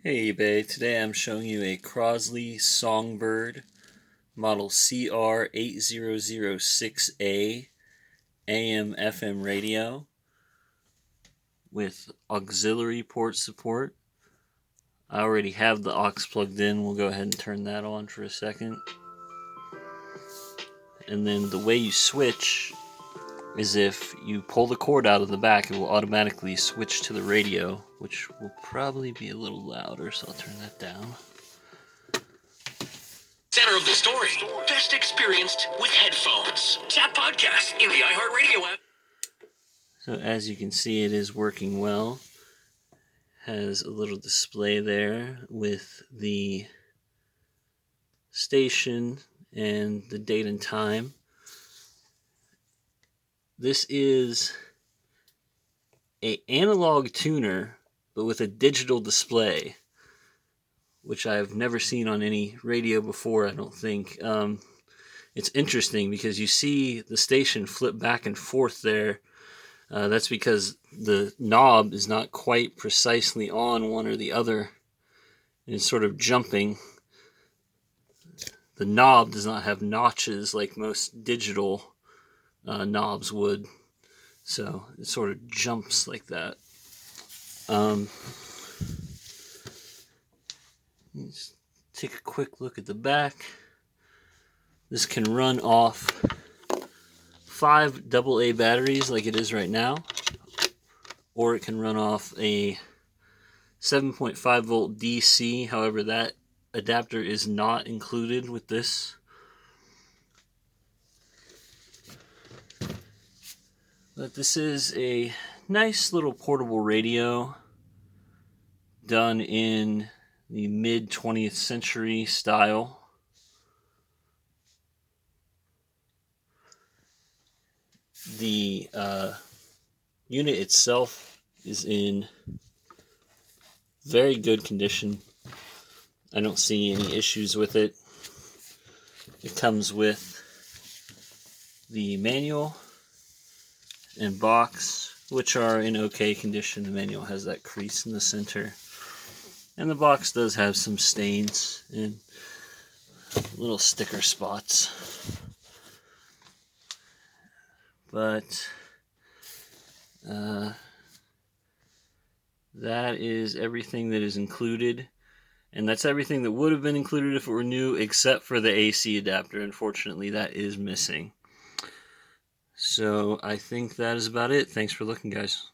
Hey eBay, today I'm showing you a Crosley Songbird model CR8006A AM FM radio with auxiliary port support. I already have the aux plugged in. We'll go ahead and turn that on for a second. And then the way you switch is if you pull the cord out of the back, it will automatically switch to the radio, which will probably be a little louder, so I'll turn that down. Center of the story. Best experienced with headphones. Tap podcast in the iHeartRadio app. So as you can see, it is working well. Has a little display there with the station and the date and time. This is an analog tuner, but with a digital display, which I've never seen on any radio before, I don't think. It's interesting because you see the station flip back and forth there. That's because the knob is not quite precisely on one or the other. It's sort of jumping. The knob does not have notches like most digital knobs would. So it sort of jumps like that. Let's take a quick look at the back. This can run off 5 AA batteries like it is right now, or it can run off a 7.5 volt DC. However, that adapter is not included with this. But this is a nice little portable radio done in the mid 20th century style. The unit itself is in very good condition. I don't see any issues with it. It comes with the manual and box, which are in okay condition. The manual has that crease in the center, and the box does have some stains and little sticker spots. But that is everything that is included, and that's everything that would have been included if it were new, except for the AC adapter. Unfortunately, that is missing. So I think that is about it. Thanks for looking, guys.